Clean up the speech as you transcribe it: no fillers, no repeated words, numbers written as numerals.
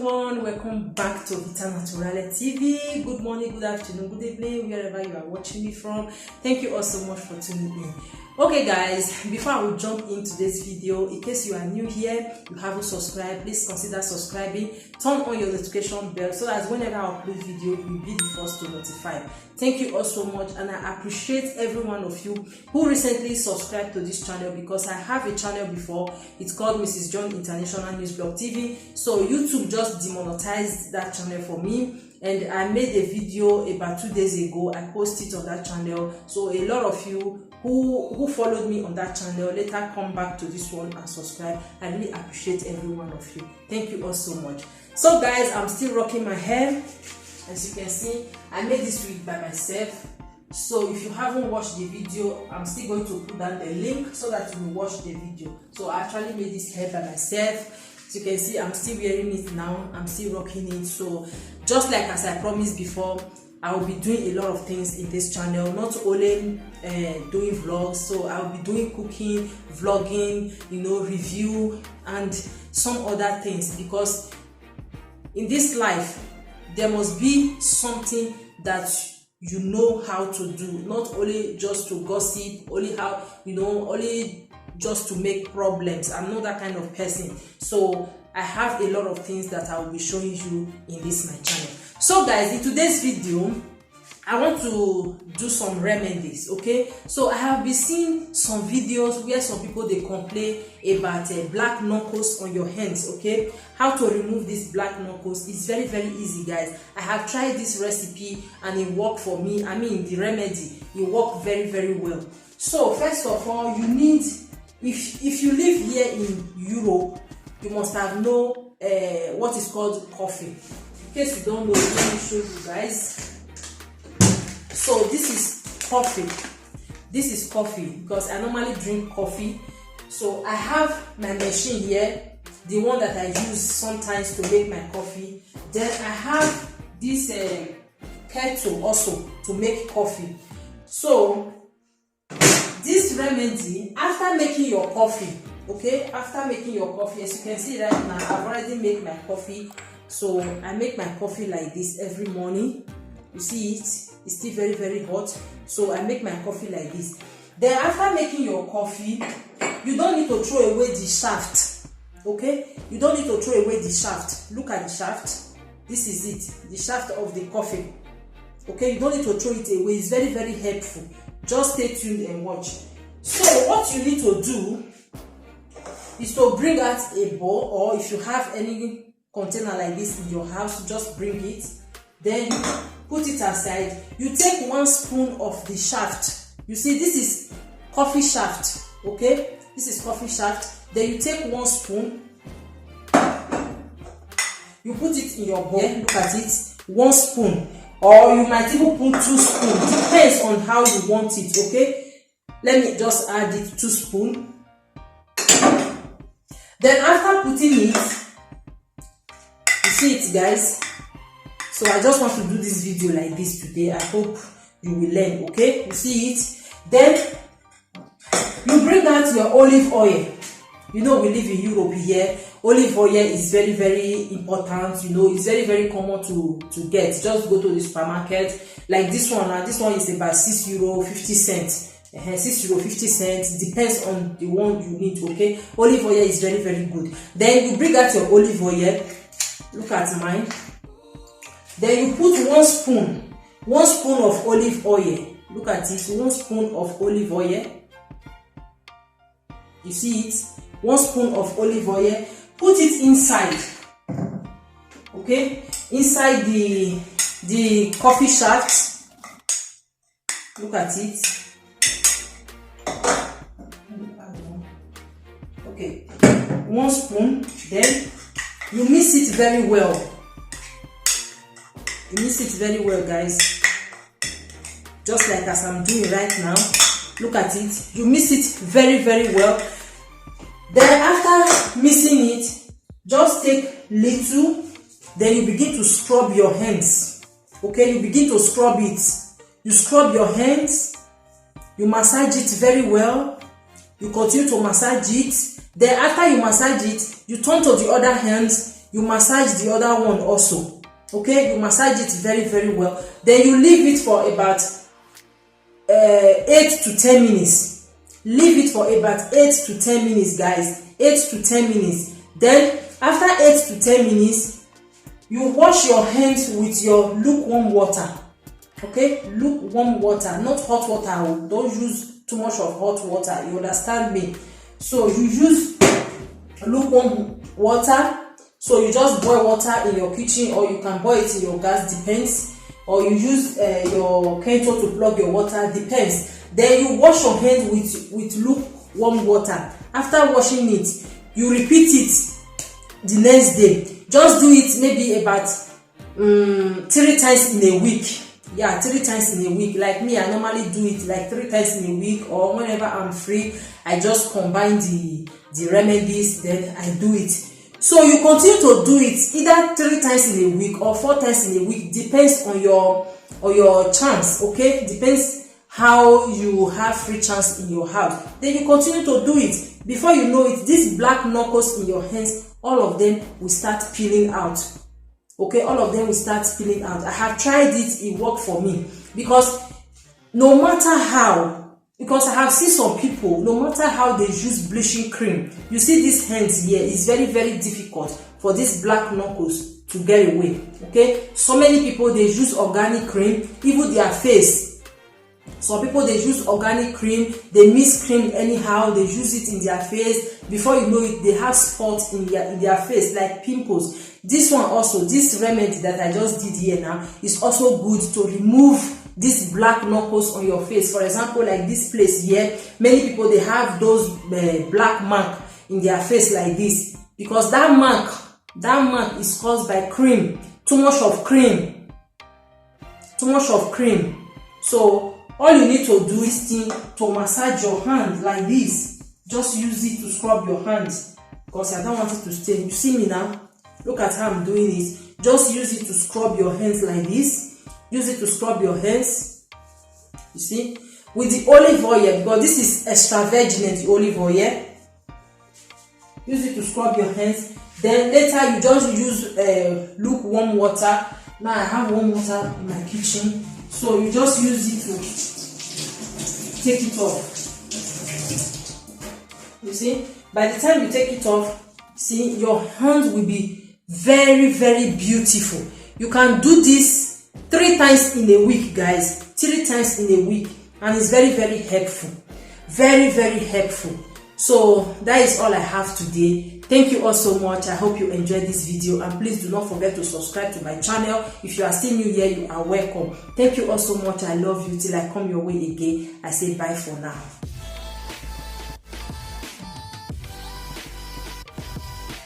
everyone, welcome back to Vita Naturale TV. Good morning, good afternoon, good evening, wherever you are watching me from. Thank you all so much for tuning in. Okay guys, before I will jump into this video, in case you are new here, you haven't subscribed, please consider subscribing. Turn on your notification bell so that whenever I upload video, you'll be the first to notify. Thank you all so much, and I appreciate every one of you who recently subscribed to this channel, because I have a channel before. It's called Mrs. John International News Blog TV. So YouTube just demonetized that channel for me, and I made a video about 2 days ago. I posted it on that channel. So a lot of you who followed me on that channel later come back to this one and subscribe. I really appreciate every one of you. Thank you all so much. So guys, I'm still rocking my hair. As you can see, I made this wig by myself. So if you haven't watched the video, I'm still going to put down the link so that you will watch the video. So I actually made this hair by myself. As you can see, I'm still wearing it now. I'm still rocking it. So just like as I promised before, I will be doing a lot of things in this channel, not only doing vlogs. So I will be doing cooking, vlogging, review, and some other things, because in this life there must be something that you know how to do, not only just to gossip, only just to make problems. I'm not that kind of person. So I have a lot of things that I will be showing you in this my channel. So guys, in today's video, I want to do some remedies, okay? So I have been seeing some videos where some people, they complain about black knuckles on your hands, okay? How to remove this black knuckles is very, very easy, guys. I have tried this recipe and it worked for me. I mean, the remedy, it worked very, very well. So first of all, you need, if you live here in Europe, you must have know what is called coffee. In case you don't know, let me show you guys. So this is coffee. This is coffee, because I normally drink coffee. So I have my machine here, the one that I use sometimes to make my coffee. Then I have this kettle also to make coffee. So this remedy, after making your coffee, okay, after making your coffee, as you can see right now, I've already made my coffee. So I make my coffee like this every morning. You see it, it's still very, very hot. So I make my coffee like this. Then after making your coffee, you don't need to throw away the shaft, okay? You don't need to throw away the shaft. Look at the shaft. This is it, the shaft of the coffee, okay? You don't need to throw it away. It's very, very helpful. Just stay tuned and watch. So what you need to do is to bring out a bowl, or if you have any container like this in your house, just bring it. Then put it aside. You take 1 spoon of the shaft. You see, this is coffee shaft, okay? This is coffee shaft. Then you take 1 spoon. You put it in your bowl. Look at it, 1 spoon, or you might even put 2 spoons. Depends on how you want it, okay? Let me just add it 2 spoons. Then after putting it, you see it, guys. So I just want to do this video like this today. I hope you will learn, okay? You see it. Then you bring out your olive oil. We live in Europe here. Olive oil is very, very important. It's very, very common to get. Just go to the supermarket. Like this one now. This one is about €6.50. €6.50. Depends on the one you need, okay? Olive oil is very, very good. Then you bring out your olive oil. Look at mine. Then you put 1 spoon of olive oil. Look at it, 1 spoon of olive oil. You see it, 1 spoon of olive oil. Put it inside, okay, inside the coffee shaft. Look at it. Okay, 1 spoon. Then you mix it very well. You mix it very well, guys. Just like as I'm doing right now. Look at it. You mix it very, very well. Then after mixing it, just take little. Then you begin to scrub your hands. Okay, you begin to scrub it. You scrub your hands. You massage it very well. You continue to massage it. Then after you massage it, you turn to the other hand. you massage the other one also. Okay, you massage it very, very well. Then you leave it for about 8 to 10 minutes. Leave it for about 8 to 10 minutes, guys. 8 to 10 minutes. Then after 8 to 10 minutes, you wash your hands with your lukewarm water. Okay, lukewarm water, not hot water. Don't use too much of hot water. You understand me? So you use lukewarm water. So you just boil water in your kitchen, or you can boil it in your gas, depends. Or you use your kettle to plug your water, depends. Then you wash your hands with lukewarm water. After washing it, you repeat it the next day. Just do it maybe about 3 times in a week. Yeah, 3 times in a week. Like me, I normally do it like 3 times in a week, or whenever I'm free, I just combine the remedies, then I do it. So you continue to do it either 3 times in a week or 4 times in a week, depends on your chance. Okay, depends how you have free chance in your house. Then you continue to do it. Before you know it, these black knuckles in your hands, all of them will start peeling out. Okay, all of them will start peeling out. I have tried it worked for me, because no matter how, because I have seen some people, no matter how they use bleaching cream, you see these hands here, it's very, very difficult for these black knuckles to get away. Okay, so many people, they use organic cream, even their face. Some people, they use organic cream, they mix cream anyhow, they use it in their face. Before you know it, they have spots in their face, like pimples. This one also, this remedy that I just did here now, is also good to remove these black knuckles on your face. For example, like this place here, many people, they have those black mark in their face like this, because that mark is caused by cream, too much of cream. So all you need to do is to massage your hand like this. Just use it to scrub your hands, because I don't want it to stain. You see me now? Look at how I'm doing it. Just use it to scrub your hands like this. Use it to scrub your hands. You see? With the olive oil, because this is extra virgin, the olive oil. Use it to scrub your hands. Then later you just use lukewarm water. Now I have warm water in my kitchen. So you just use it to take it off. You see? By the time you take it off, see, your hands will be very, very beautiful. You can do this 3 times in a week, guys. 3 times in a week. And it's very, very helpful. Very, very helpful. So that is all I have today. Thank you all so much. I hope you enjoyed this video, and please do not forget to subscribe to my channel. If you are still new here, you are welcome. Thank you all so much. I love you. Till I come your way again, I say bye for now.